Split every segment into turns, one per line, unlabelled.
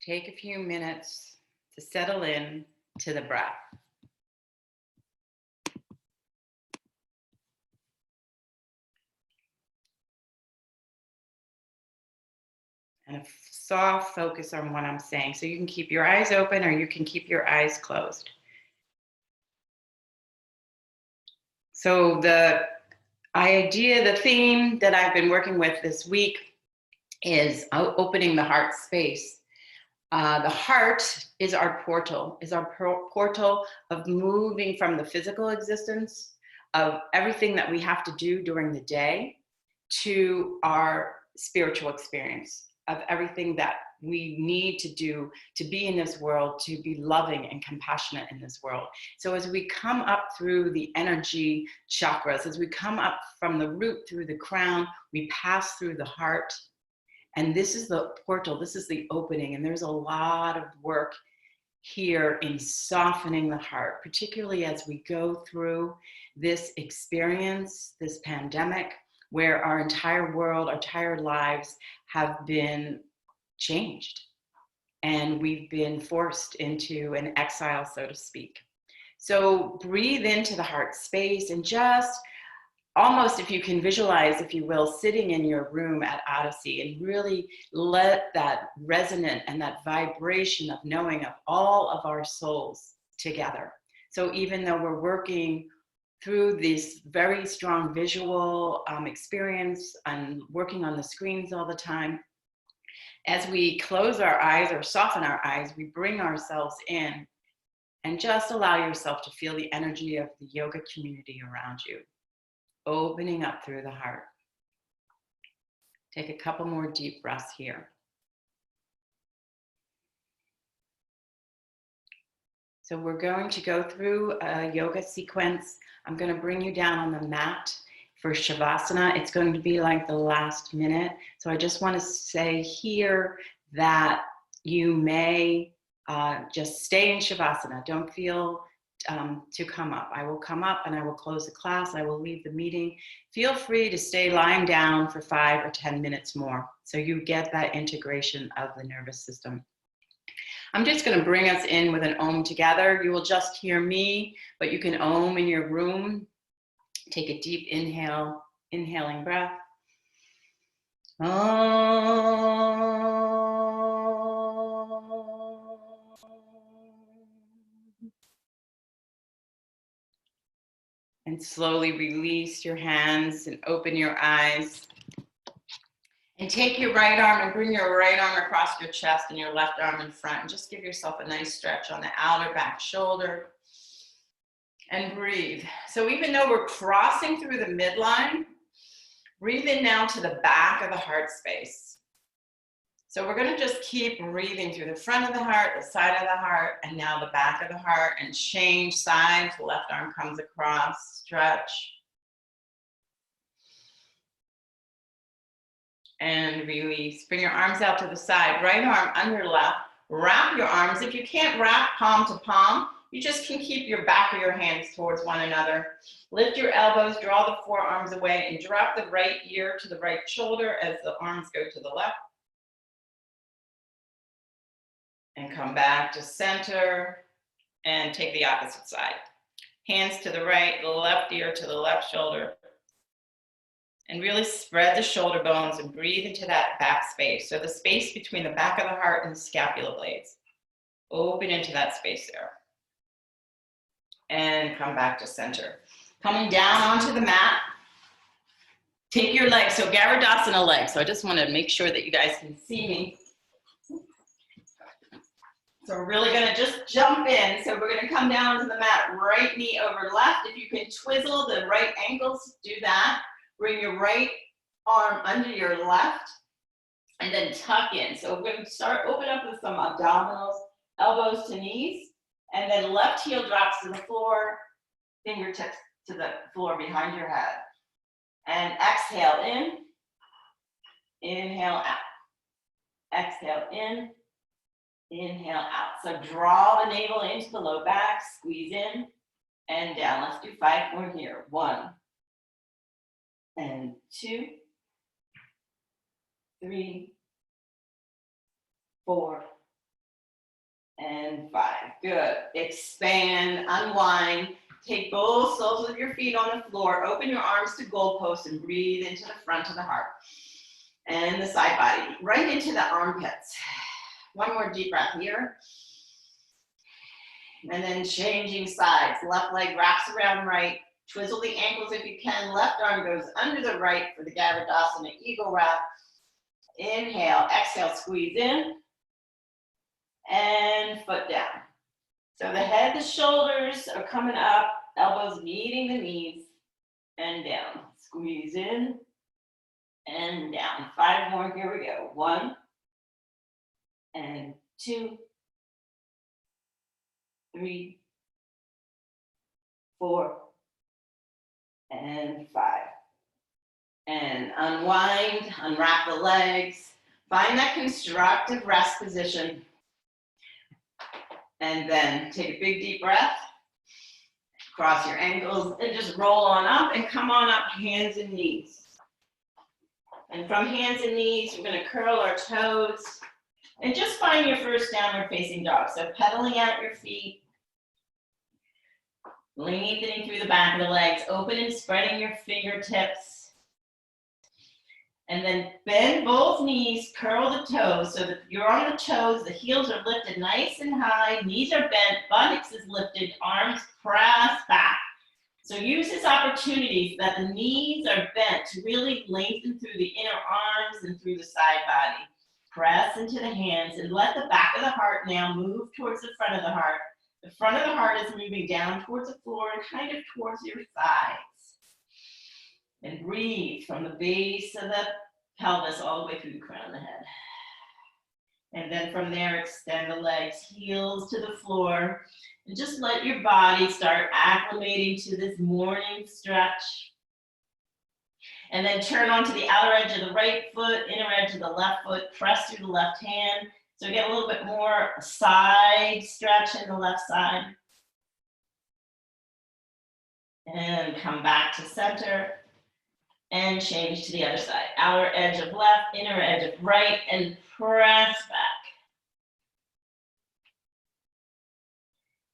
take a few minutes to settle in to the breath. And a soft focus on what I'm saying. So you can keep your eyes open or you can keep your eyes closed. So the idea, the theme that I've been working with this week is opening the heart space. The heart is our portal, portal of moving from the physical existence of everything that we have to do during the day to our spiritual experience of everything that we need to do to be in this world, to be loving and compassionate in this world. So as we come up through the energy chakras, as we come up from the root through the crown, we pass through the heart. And this is the portal, this is the opening. And there's a lot of work here in softening the heart, particularly as we go through this experience, this pandemic, where our entire world, our entire lives have been changed. And we've been forced into an exile, so to speak. So breathe into the heart space and just almost, if you can visualize, if you will, sitting in your room at Odyssey and really let that resonant and that vibration of knowing of all of our souls together. So even though we're working through this very strong visual experience and working on the screens all the time, as we close our eyes or soften our eyes, we bring ourselves in and just allow yourself to feel the energy of the yoga community around you, opening up through the heart. Take a couple more deep breaths here. So we're going to go through a yoga sequence. I'm going to bring you down on the mat for Shavasana. It's going to be like the last minute. So I just want to say here that you may just stay in Shavasana. Don't feel to come up. I will come up and I will close the class. I will leave the meeting. Feel free to stay lying down for 5 or 10 minutes more so you get that integration of the nervous system. I'm just going to bring us in with an Om together. You will just hear me, but you can Om in your room. Take a deep inhale, inhaling breath. Om. And slowly release your hands and open your eyes. And take your right arm and bring your right arm across your chest and your left arm in front. And just give yourself a nice stretch on the outer back shoulder. And breathe. So even though we're crossing through the midline, breathe in now to the back of the heart space. So we're going to just keep breathing through the front of the heart, the side of the heart, and now the back of the heart, and change sides. The left arm comes across, stretch. And release. Bring your arms out to the side, right arm under left. Wrap your arms. If you can't wrap palm to palm, you just can keep your back of your hands towards one another. Lift your elbows, draw the forearms away, and drop the right ear to the right shoulder as the arms go to the left. And come back to center and take the opposite side. Hands to the right, the left ear to the left shoulder. And really spread the shoulder bones and breathe into that back space. So the space between the back of the heart and the scapula blades. Open into that space there. And come back to center. Coming down onto the mat. Take your legs, so Garudasana legs. So I just want to make sure that you guys can see me. So we're really going to just jump in. So we're going to come down to the mat, right knee over left. If you can twizzle the right ankles, do that. Bring your right arm under your left and then tuck in. So we're going to start, open up with some abdominals, elbows to knees, and then left heel drops to the floor, fingertips to the floor behind your head. And exhale in, inhale out. Exhale in, inhale out. So draw the navel into the low back, squeeze in and down. Let's do 5 more here. 1 and 2, 3, 4, and 5. Good. Expand, unwind. Take both soles of your feet on the floor. Open your arms to goalposts and breathe into the front of the heart and the side body, right into the armpits. One more deep breath here. And then changing sides. Left leg wraps around right. Twizzle the ankles if you can. Left arm goes under the right for the Gavadasana eagle wrap. Inhale, exhale, squeeze in. And foot down. So the head, the shoulders are coming up, elbows meeting the knees, and down. Squeeze in and down. 5 more, here we go. 1 and 2, 3, 4, and 5. And unwind, unwrap the legs. Find that constructive rest position. And then take a big deep breath. Cross your ankles and just roll on up and come on up, hands and knees. And from hands and knees, we're going to curl our toes and just find your first downward facing dog. So pedaling out your feet, lengthening through the back of the legs, open and spreading your fingertips. And then bend both knees, curl the toes so that you're on the toes, the heels are lifted nice and high, knees are bent, buttocks is lifted, arms press back. So use this opportunity that the knees are bent to really lengthen through the inner arms and through the side body. Press into the hands and let the back of the heart now move towards the front of the heart. The front of the heart is moving down towards the floor and kind of towards your thighs. And breathe from the base of the pelvis all the way through the crown of the head. And then from there, extend the legs, heels to the floor. And just let your body start acclimating to this morning stretch. And then turn onto the outer edge of the right foot, inner edge of the left foot, press through the left hand. So get a little bit more side stretch in the left side. And come back to center. And change to the other side. Outer edge of left, inner edge of right, and press back.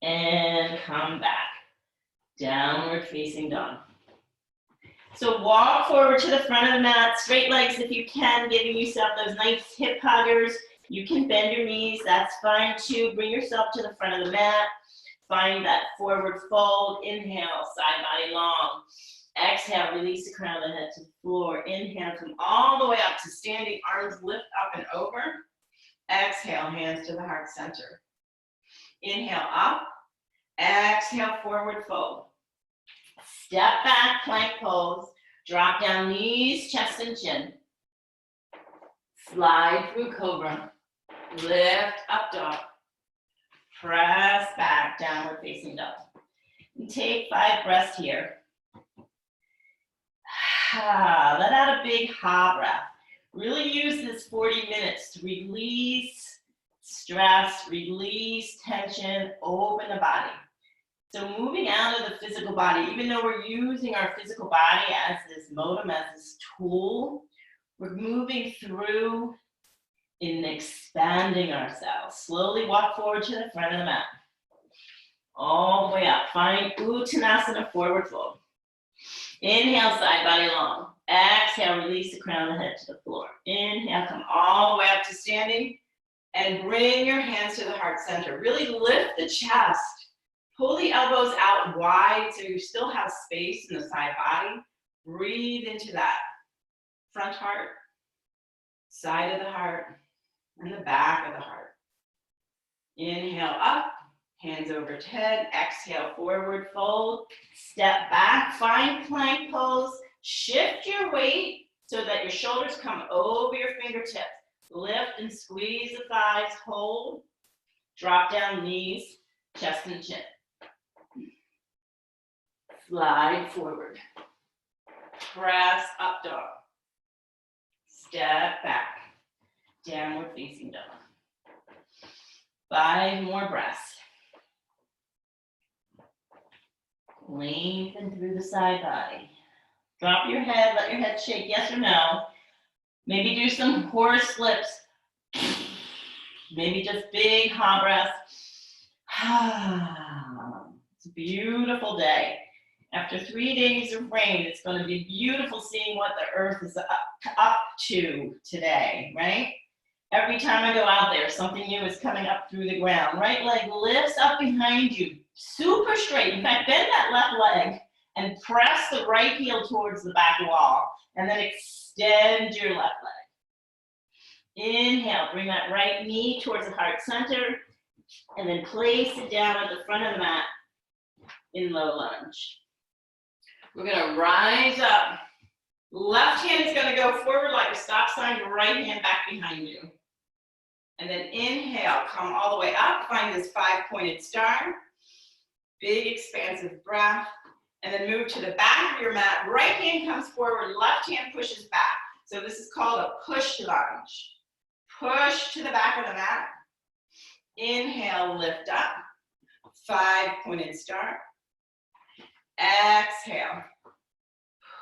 And come back. Downward facing dog. So walk forward to the front of the mat, straight legs if you can, giving yourself those nice hip huggers. You can bend your knees, that's fine too. Bring yourself to the front of the mat. Find that forward fold. Inhale, side body long. Exhale, release the crown of the head to the floor. Inhale, come all the way up to standing, arms lift up and over. Exhale, hands to the heart center. Inhale, up. Exhale, forward fold. Step back, plank pose. Drop down knees, chest and chin. Slide through cobra. Lift up dog. Press back, downward facing dog. And take 5 breaths here. Let out a big ha breath. Really use this 40 minutes to release stress, release tension, open the body. So moving out of the physical body, even though we're using our physical body as this modem, as this tool, we're moving through in expanding ourselves. Slowly walk forward to the front of the mat. All the way up. Find Uttanasana, forward fold. Inhale, side body long. Exhale, release the crown of the head to the floor. Inhale, come all the way up to standing. And bring your hands to the heart center. Really lift the chest. Pull the elbows out wide so you still have space in the side body. Breathe into that. Front heart, side of the heart, and the back of the heart. Inhale up. Hands over to head, exhale, forward fold, step back, find plank pose, shift your weight so that your shoulders come over your fingertips. Lift and squeeze the thighs, hold, drop down knees, chest and chin. Slide forward, press up dog, step back, downward facing dog. 5 more breaths. Lengthen through the side body. Drop your head, let your head shake, yes or no. Maybe do some horse flips. Maybe just big ha breaths. It's a beautiful day. After 3 days of rain, it's going to be beautiful seeing what the earth is up to today, right? Every time I go out there, something new is coming up through the ground. Right leg lifts up behind you, super straight. In fact, bend that left leg and press the right heel towards the back wall, and then extend your left leg. Inhale, bring that right knee towards the heart center, and then place it down at the front of the mat in low lunge. We're going to rise up. Left hand is going to go forward like a stop sign, right hand back behind you. And then inhale, come all the way up, find this 5-pointed star. Big expansive breath. And then move to the back of your mat. Right hand comes forward, left hand pushes back. So this is called a push lunge. Push to the back of the mat. Inhale, lift up. 5-pointed star. Exhale.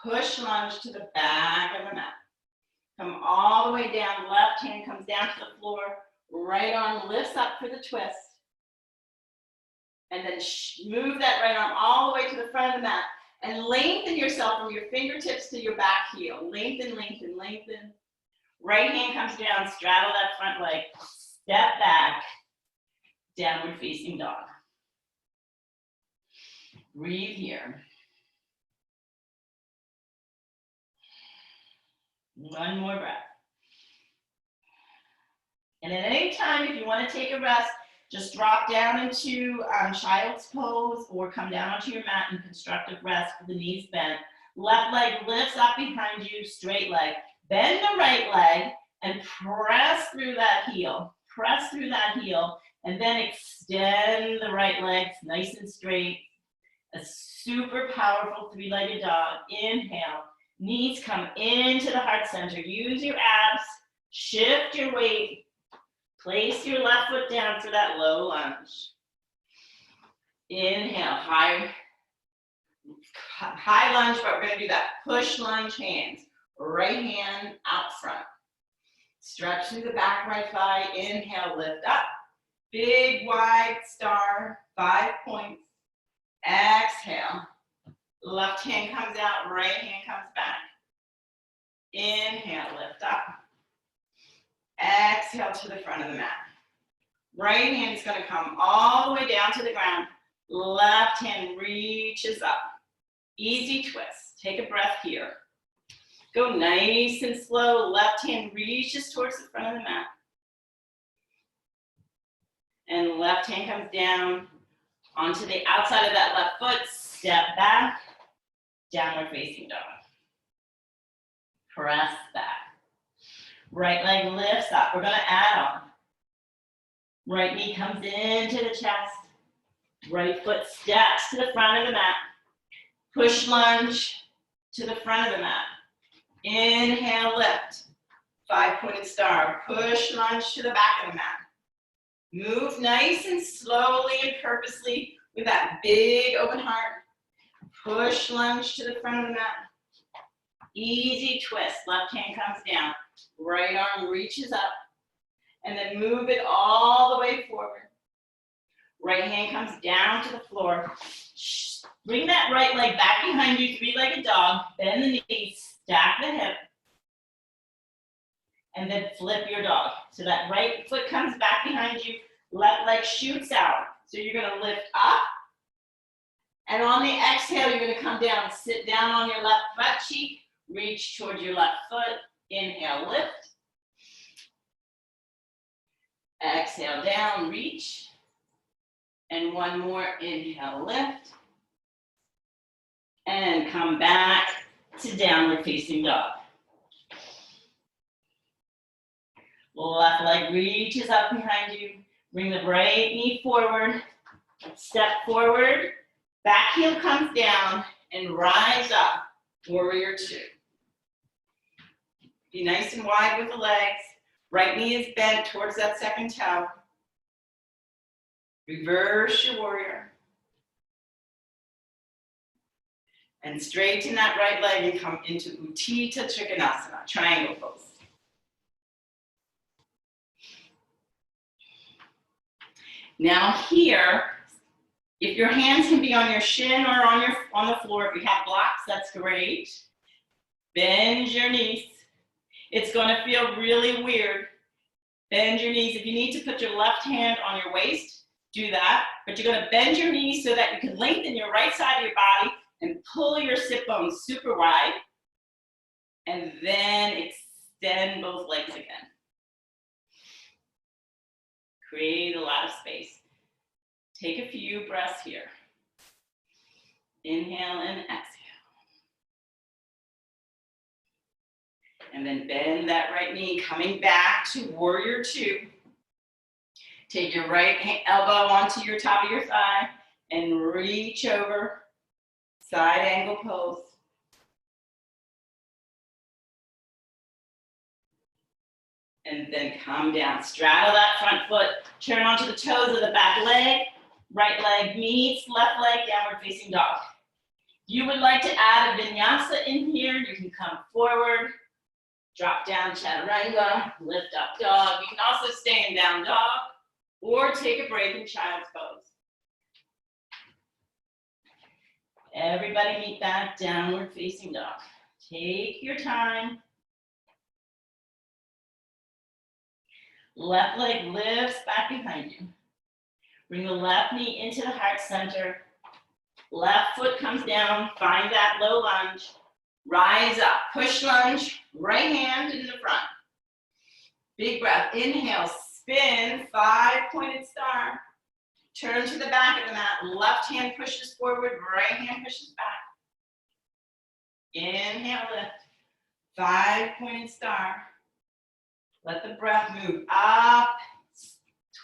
Push lunge to the back of the mat. Come all the way down. Left hand comes down to the floor. Right arm lifts up for the twist. And then move that right arm all the way to the front of the mat. And lengthen yourself from your fingertips to your back heel. Lengthen, lengthen, lengthen. Right hand comes down, straddle that front leg. Step back. Downward facing dog. Breathe here. One more breath. And at any time, if you want to take a rest, just drop down into child's pose or come down onto your mat in constructive rest with the knees bent. Left leg lifts up behind you, straight leg. Bend the right leg and press through that heel. Press through that heel and then extend the right legs nice and straight. A super powerful 3-legged dog. Inhale. Knees come into the heart center. Use your abs. Shift your weight. Place your left foot down for that low lunge. Inhale, high lunge, but we're going to do that push lunge hands. Right hand out front. Stretch through the back right thigh. Inhale, lift up. Big wide star, 5 points. Exhale. Left hand comes out, right hand comes back. Inhale, lift up. Exhale to the front of the mat. Right hand is going to come all the way down to the ground. Left hand reaches up. Easy twist. Take a breath here. Go nice and slow. Left hand reaches towards the front of the mat. And left hand comes down onto the outside of that left foot. Step back. Downward facing dog. Press back. Right leg lifts up. We're going to add on. Right knee comes into the chest. Right foot steps to the front of the mat. Push lunge to the front of the mat. Inhale, lift. 5-pointed star. Push lunge to the back of the mat. Move nice and slowly and purposely with that big open heart. Push lunge to the front of the mat. Easy twist. Left hand comes down. Right arm reaches up. And then move it all the way forward. Right hand comes down to the floor. Bring that right leg back behind you, 3-legged dog. Bend the knees, stack the hip. And then flip your dog. So that right foot comes back behind you. Left leg shoots out. So you're going to lift up. And on the exhale, you're going to come down, sit down on your left butt cheek. Reach towards your left foot. Inhale, lift. Exhale, down, reach. And one more, inhale, lift. And come back to downward facing dog. Left leg reaches up behind you. Bring the right knee forward. Step forward. Back heel comes down and rise up. Warrior 2. Be nice and wide with the legs. Right knee is bent towards that second toe. Reverse your warrior. And straighten that right leg and come into Utthita Trikonasana, triangle pose. Now here, if your hands can be on your shin or on the floor, if you have blocks, that's great. Bend your knees. It's going to feel really weird. Bend your knees. If you need to put your left hand on your waist, do that. But you're going to bend your knees so that you can lengthen your right side of your body and pull your sit bones super wide. And then extend both legs again. Create a lot of space. Take a few breaths here. Inhale and exhale. And then bend that right knee, coming back to warrior two. Take your right elbow onto your top of your thigh and reach over, side angle pose. And then come down, straddle that front foot, turn onto the toes of the back leg, right leg meets left leg, downward facing dog. You would like to add a vinyasa in here, you can come forward, drop down chaturanga, lift up dog. You can also stay in down dog or take a break in child's pose. Everybody meet back, downward facing dog. Take your time. Left leg lifts back behind you. Bring the left knee into the heart center. Left foot comes down, find that low lunge. Rise up, push lunge, right hand in the front. Big breath, inhale, spin, 5-pointed star. Turn to the back of the mat, left hand pushes forward, right hand pushes back. Inhale, lift, 5-pointed star. Let the breath move up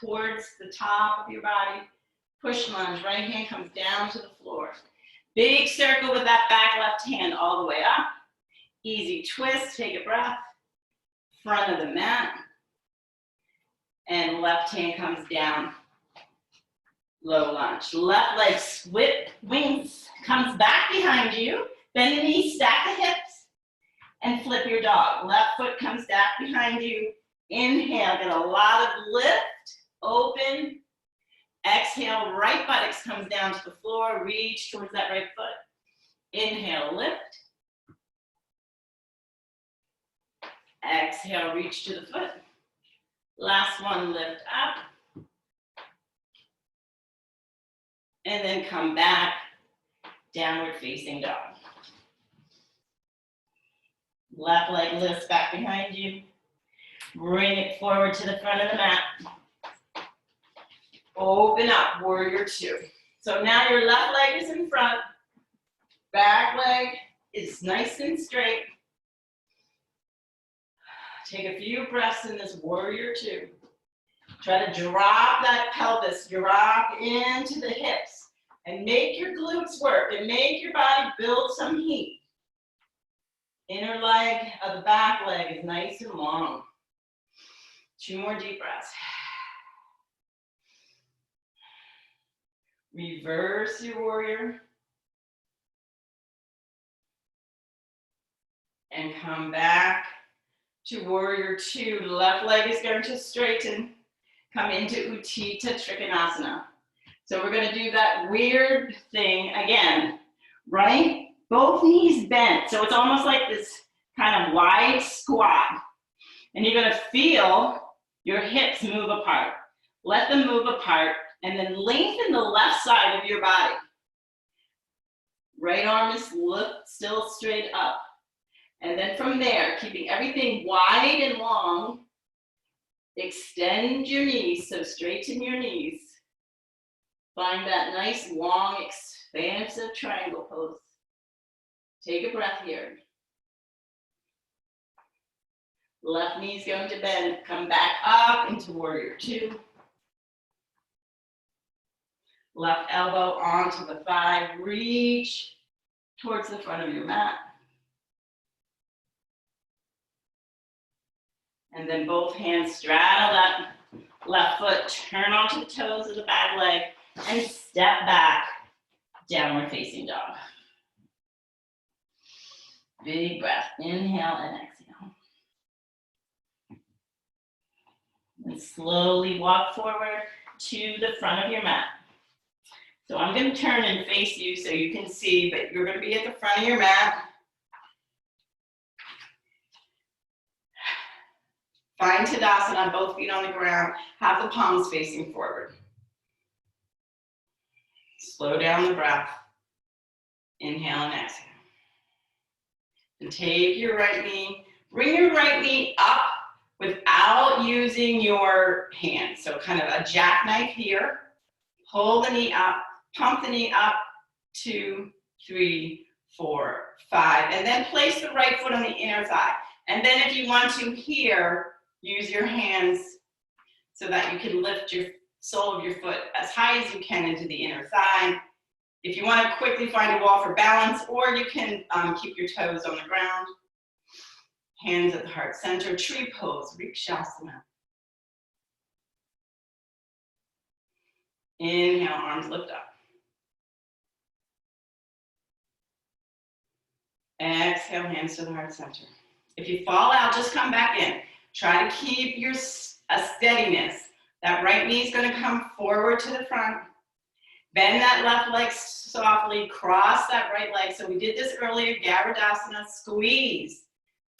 towards the top of your body. Push lunge, right hand comes down to the floor. Big circle with that back left hand all the way up. Easy twist, take a breath. Front of the mat. And left hand comes down. Low lunge. Left leg swip, wings, comes back behind you. Bend the knees, stack the hips, and flip your dog. Left foot comes back behind you. Inhale, get a lot of lift, open. Exhale, right buttocks comes down to the floor. Reach towards that right foot. Inhale, lift. Exhale, reach to the foot. Last one, lift up. And then come back, downward facing dog. Left leg lifts back behind you. Bring it forward to the front of the mat. Open up, warrior two. So now your left leg is in front. Back leg is nice and straight. Take a few breaths in this warrior two. Try to drop that pelvis, drop into the hips, and make your glutes work, and make your body build some heat. Inner leg of the back leg is nice and long. 2 more deep breaths. Reverse your warrior. And come back to warrior two. Left leg is going to straighten. Come into Utthita Trikonasana. So we're going to do that weird thing again, right? Both knees bent. So it's almost like this kind of wide squat. And you're going to feel your hips move apart. Let them move apart. And then lengthen the left side of your body. Right arm is still straight up. And then from there, keeping everything wide and long, extend your knees, so straighten your knees. Find that nice, long, expansive triangle pose. Take a breath here. Left knee is going to bend. Come back up into warrior two. Left elbow onto the thigh, reach towards the front of your mat. And then both hands straddle that left foot, turn onto the toes of the back leg, and step back, downward facing dog. Big breath, inhale and exhale. And slowly walk forward to the front of your mat. So I'm going to turn and face you so you can see, but you're going to be at the front of your mat. Find Tadasana, both feet on the ground. Have the palms facing forward. Slow down the breath. Inhale and exhale. And take your right knee, bring your right knee up without using your hands. So kind of a jackknife here. Pull the knee up, pump the knee up, 2, 3, 4, 5. And then place the right foot on the inner thigh. And then if you want to here, use your hands so that you can lift your sole of your foot as high as you can into the inner thigh. If you want to quickly find a wall for balance, or you can keep your toes on the ground. Hands at the heart center, tree pose, Vrikshasana. Inhale, arms lift up. Exhale, hands to the heart center. If you fall out, just come back in. Try to keep a steadiness. That right knee is going to come forward to the front. Bend that left leg softly, cross that right leg. So we did this earlier, Garudasana, squeeze.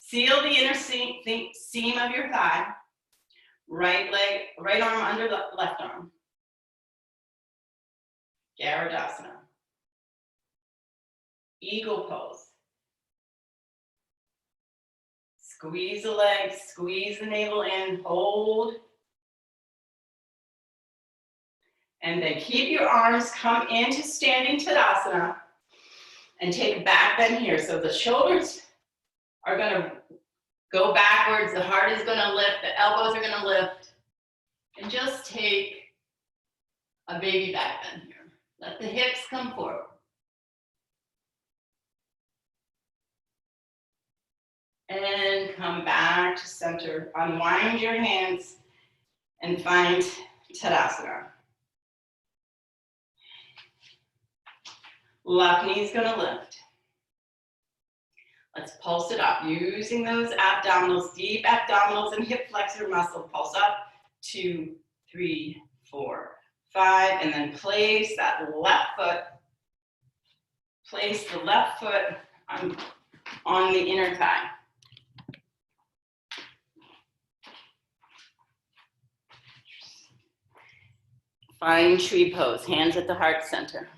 Seal the inner seam of your thigh. Right leg, right arm under the left arm. Garudasana. Eagle pose. Squeeze the legs, squeeze the navel in, hold. And then keep your arms, come into standing Tadasana and take a back bend here. So the shoulders are gonna go backwards, the heart is gonna lift, the elbows are gonna lift. And just take a baby back bend here. Let the hips come forward. And come back to center. Unwind your hands and find Tadasana. Left knee is gonna lift. Let's pulse it up using those abdominals, deep abdominals and hip flexor muscle. Pulse up, 2, 3, 4, 5, and then place that left foot. Place the left foot on the inner thigh. Find tree pose, hands at the heart center.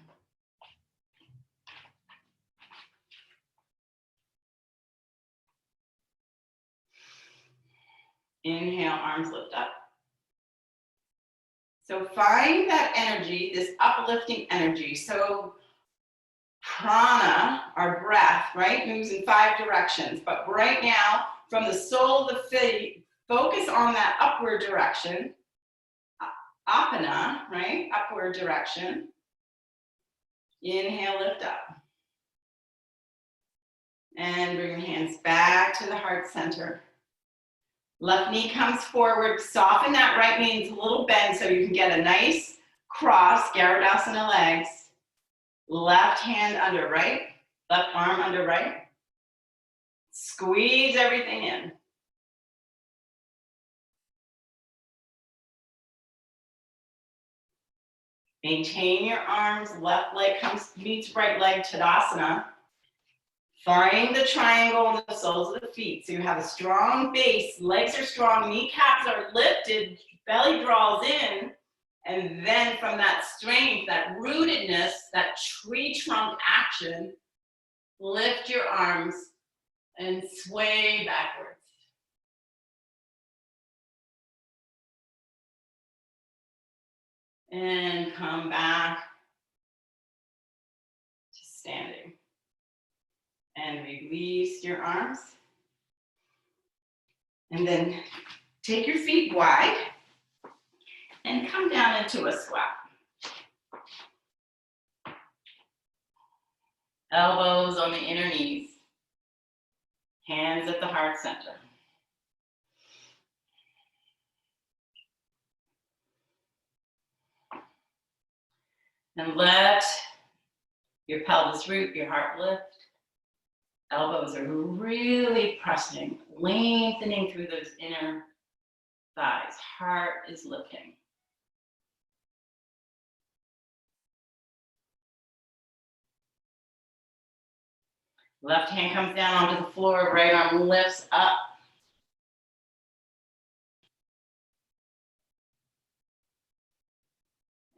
Inhale, arms lift up. So find that energy, this uplifting energy. So prana, our breath, right, moves in 5 directions. But right now, from the sole of the feet, focus on that upward direction. Apana, right, upward direction. Inhale, lift up. And bring your hands back to the heart center. Left knee comes forward, soften that right knee into a little bend so you can get a nice cross, Garudasana legs. Left hand under right, left arm under right. Squeeze everything in. Maintain your arms, left leg meets right leg, Tadasana. Find the triangle on the soles of the feet. So you have a strong base, legs are strong, kneecaps are lifted, belly draws in, and then from that strength, that rootedness, that tree trunk action, lift your arms and sway backwards. And come back to standing. And release your arms. And then take your feet wide and come down into a squat. Elbows on the inner knees. Hands at the heart center. And let your pelvis root, your heart lift. Elbows are really pressing, lengthening through those inner thighs. Heart is lifting. Left hand comes down onto the floor, right arm lifts up.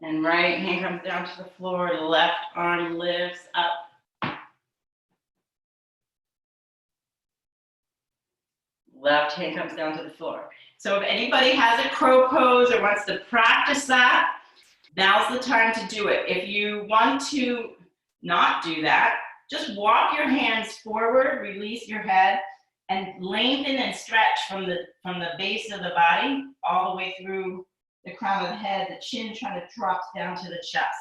And right hand comes down to the floor, left arm lifts up. Left hand comes down to the floor. So if anybody has a crow pose or wants to practice that, now's the time to do it. If you want to not do that, just walk your hands forward, release your head, and lengthen and stretch from the base of the body all the way through the crown of the head, the chin trying to drop down to the chest.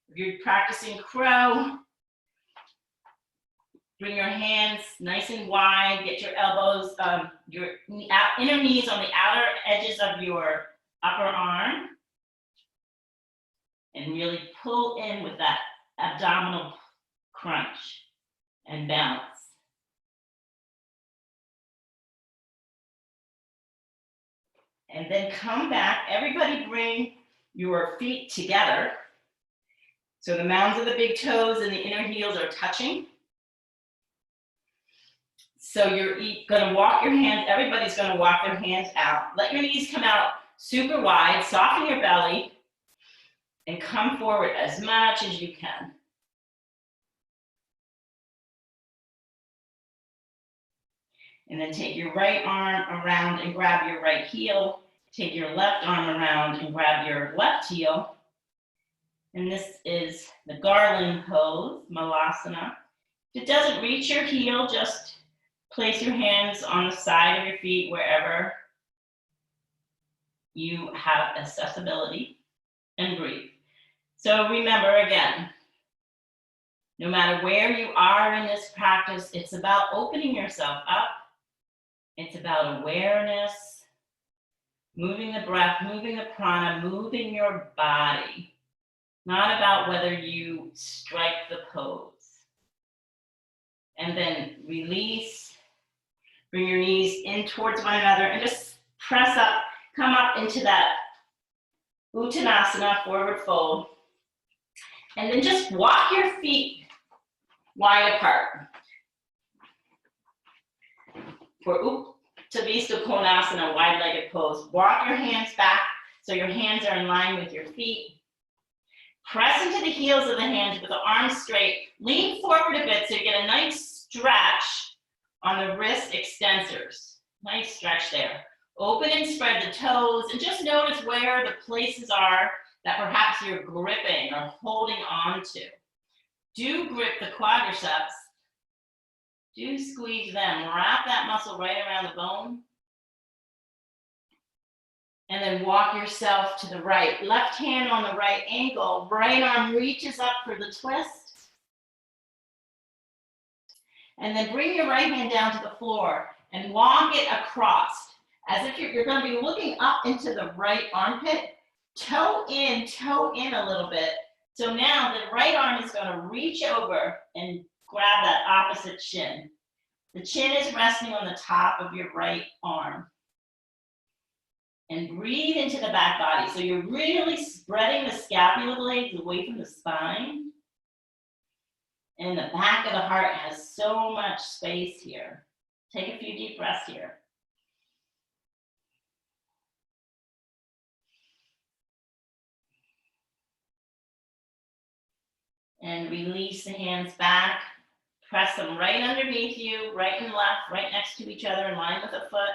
If you're practicing crow, bring your hands nice and wide, get your elbows, your inner knees on the outer edges of your upper arm, and really pull in with that abdominal crunch and balance. And then come back, everybody bring your feet together. So the mounds of the big toes and the inner heels are touching. So you're gonna walk your hands, everybody's gonna walk their hands out. Let your knees come out super wide, soften your belly, and come forward as much as you can. And then take your right arm around and grab your right heel. Take your left arm around and grab your left heel. And this is the garland pose, Malasana. If it doesn't reach your heel, just place your hands on the side of your feet wherever you have accessibility and breathe. So remember again, no matter where you are in this practice, it's about opening yourself up. It's about awareness, moving the breath, moving the prana, moving your body. Not about whether you strike the pose. And then release, bring your knees in towards one another and just press up, come up into that Uttanasana, forward fold. And then just walk your feet wide apart. For Uttanasana Konasana, wide-legged pose. Walk your hands back so your hands are in line with your feet. Press into the heels of the hands with the arms straight. Lean forward a bit so you get a nice stretch on the wrist extensors. Nice stretch there. Open and spread the toes and just notice where the places are that perhaps you're gripping or holding on to. Do grip the quadriceps. Do squeeze them. Wrap that muscle right around the bone. And then walk yourself to the right. Left hand on the right ankle. Right arm reaches up for the twist. And then bring your right hand down to the floor and walk it across as if you're going to be looking up into the right armpit. Toe in a little bit. So now the right arm is going to reach over and grab that opposite shin. The chin is resting on the top of your right arm. And breathe into the back body. So you're really spreading the scapula blades away from the spine. And the back of the heart has so much space here. Take a few deep breaths here. And release the hands back. Press them right underneath you, right and left, right next to each other in line with the foot.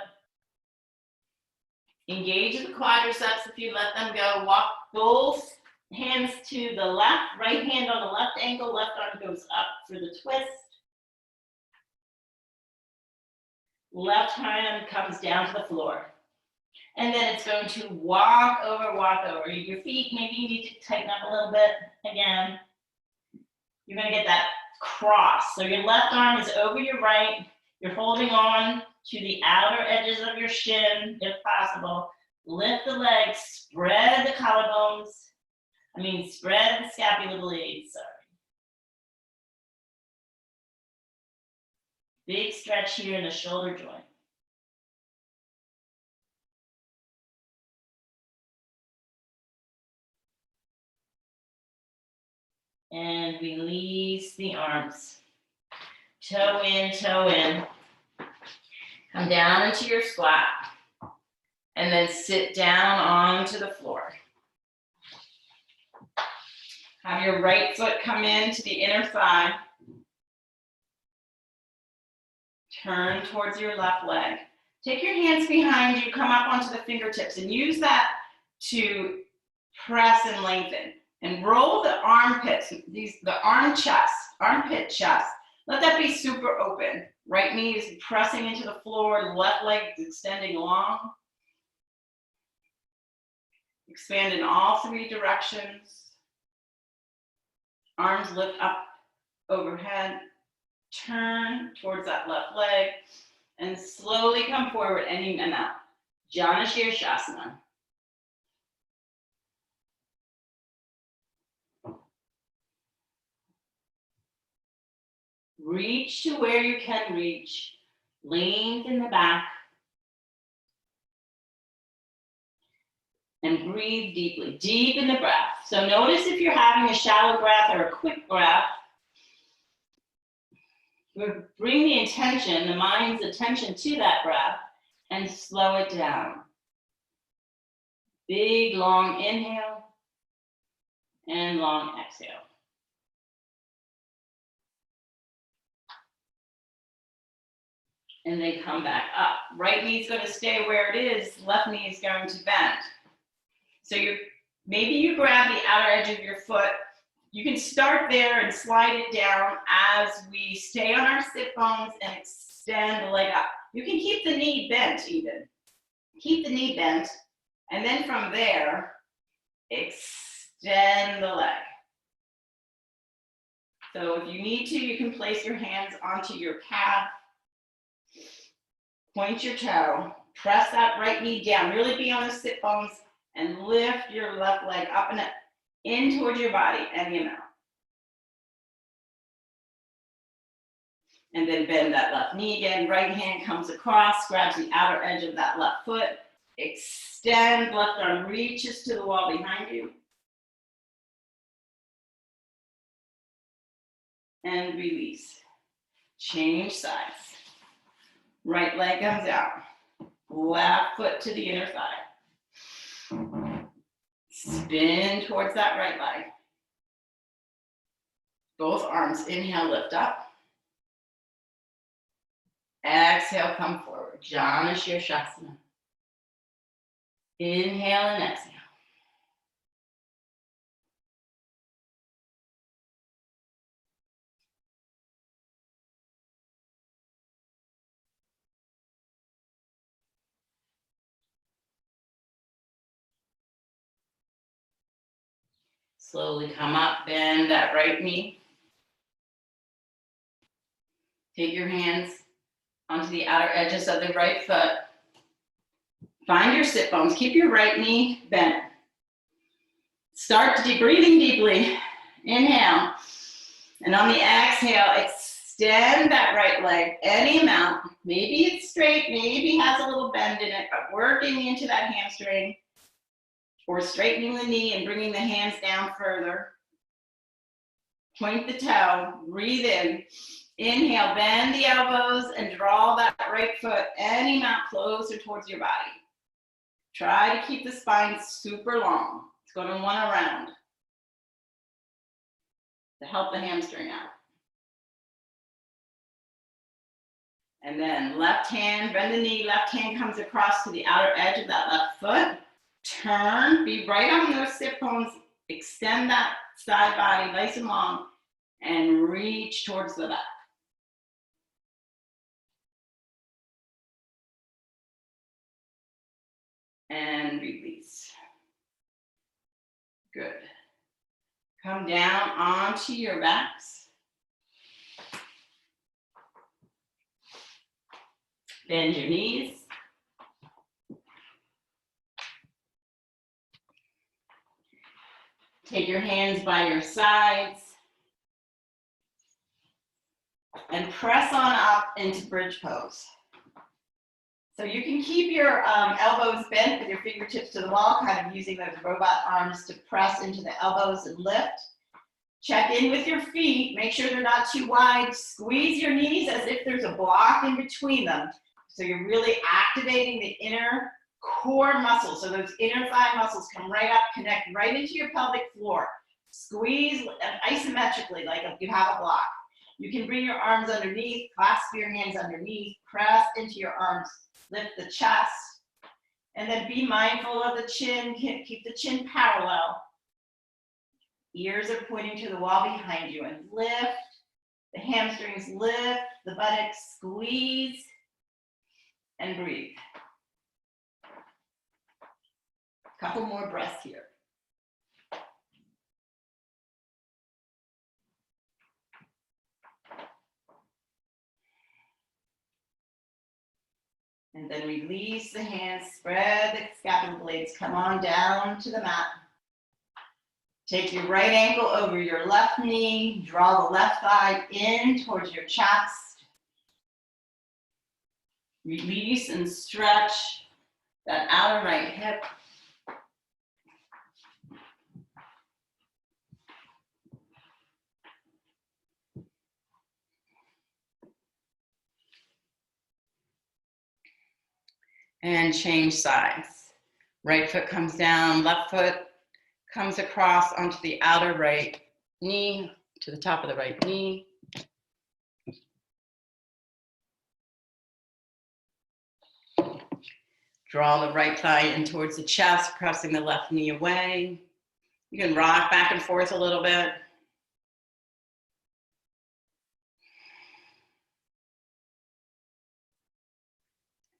Engage the quadriceps if you let them go. Walk both hands to the left, right hand on the left ankle, left arm goes up for the twist. Left hand comes down to the floor. And then it's going to walk over. Your feet, maybe you need to tighten up a little bit. Again, you're going to get that cross. So your left arm is over your right. You're holding on to the outer edges of your shin, if possible. Lift the legs, spread the collarbones. Spread the scapula blades, sorry. Big stretch here in the shoulder joint. And release the arms. toe in, toe in. Come down into your squat, and then sit down onto the floor. Have your right foot come into the inner thigh. Turn towards your left leg. Take your hands behind you, come up onto the fingertips, and use that to press and lengthen. And roll the armpits, the armpit chest. Let that be super open. Right knee is pressing into the floor, left leg is extending long. Expand in all three directions. Arms lift up overhead. Turn towards that left leg and slowly come forward, ending them out. Jana Shirshasana. Reach to where you can reach. Lengthen the back. And breathe deeply. Deepen the breath. So notice if you're having a shallow breath or a quick breath. Bring the intention, the mind's attention to that breath and slow it down. Big, long inhale and long exhale. And then come back up. Right knee is going to stay where it is. Left knee is going to bend. So maybe you grab the outer edge of your foot. You can start there and slide it down as we stay on our sit bones and extend the leg up. You can keep the knee bent even. Keep the knee bent. And then from there, extend the leg. So if you need to, you can place your hands onto your calf. Point your toe. Press that right knee down. Really be on the sit bones and lift your left leg up and in towards your body, any amount. And then bend that left knee again. Right hand comes across, grabs the outer edge of that left foot. Extend, left arm reaches to the wall behind you. And release. Change sides. Right leg comes out. Left foot to the inner thigh. Spin towards that right leg. Both arms, inhale, lift up. Exhale, come forward. Jana Shirshasana. Inhale and exhale. Slowly come up, bend that right knee. Take your hands onto the outer edges of the right foot. Find your sit bones. Keep your right knee bent. Start breathing deeply. Inhale. And on the exhale, extend that right leg any amount. Maybe it's straight, maybe has a little bend in it, but working into that hamstring. Or straightening the knee and bringing the hands down further. Point the toe, breathe in. Inhale, bend the elbows and draw that right foot any amount closer towards your body. Try to keep the spine super long. It's going to run around to help the hamstring out. And then left hand, bend the knee, left hand comes across to the outer edge of that left foot. Turn, be right on those sit bones, extend that side body nice and long, and reach towards the back. And release. Good. Come down onto your backs. Bend your knees. Take your hands by your sides and press on up into bridge pose. So you can keep your elbows bent with your fingertips to the wall, kind of using those robot arms to press into the elbows and lift. Check in with your feet. Make sure they're not too wide. Squeeze your knees as if there's a block in between them. So you're really activating the inner core muscles. So those inner thigh muscles come right up, connect right into your pelvic floor. Squeeze isometrically, like if you have a block. You can bring your arms underneath, clasp your hands underneath, press into your arms, lift the chest, and then be mindful of the chin. Keep the chin parallel. Ears are pointing to the wall behind you, and lift. The hamstrings lift, the buttocks squeeze, and breathe. Couple more breaths here. And then release the hands, spread the scapula blades, come on down to the mat. Take your right ankle over your left knee, draw the left thigh in towards your chest. Release and stretch that outer right hip. And change sides. Right foot comes down, left foot comes across onto the outer right knee, to the top of the right knee. Draw the right thigh in towards the chest, pressing the left knee away. You can rock back and forth a little bit.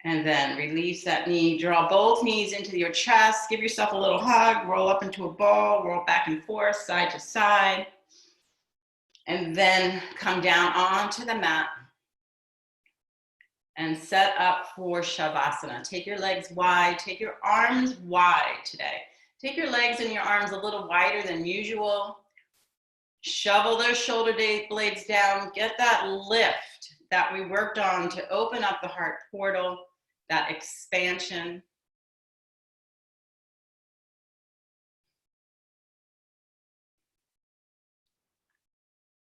And then release that knee, draw both knees into your chest, give yourself a little hug, roll up into a ball, roll back and forth, side to side. And then come down onto the mat and set up for Shavasana. Take your legs wide, take your arms wide today. Take your legs and your arms a little wider than usual. Shovel those shoulder blades down, get that lift that we worked on to open up the heart portal, that expansion.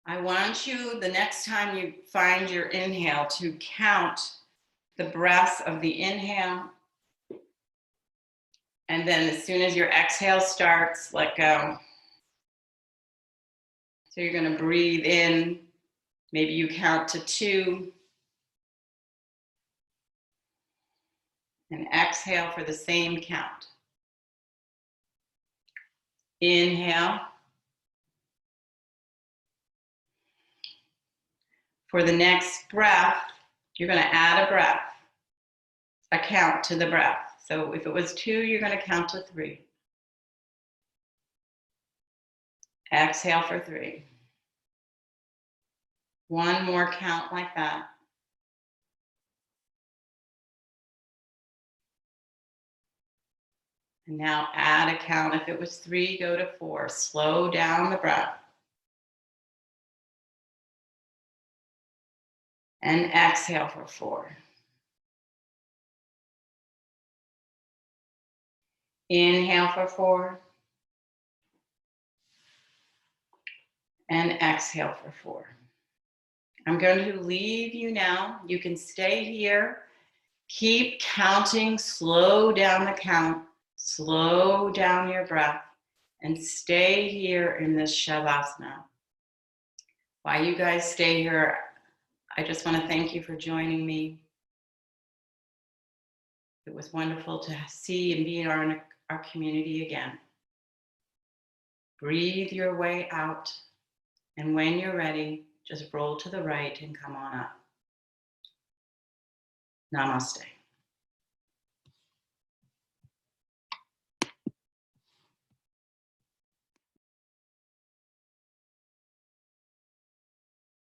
I want you, the next time you find your inhale, to count the breaths of the inhale. And then as soon as your exhale starts, let go. So you're going to breathe in. Maybe you count to 2. And exhale for the same count. Inhale. For the next breath, you're going to add a breath, a count to the breath. So if it was 2, you're going to count to 3. Exhale for 3. One more count like that. And now add a count. If it was 3, go to 4. Slow down the breath. And exhale for 4. Inhale for 4. And exhale for 4. I'm going to leave you now. You can stay here. Keep counting. Slow down the count. Slow down your breath. And stay here in this Shavasana. While you guys stay here, I just want to thank you for joining me. It was wonderful to see and be in our community again. Breathe your way out, and when you're ready, just roll to the right and come on up. Namaste.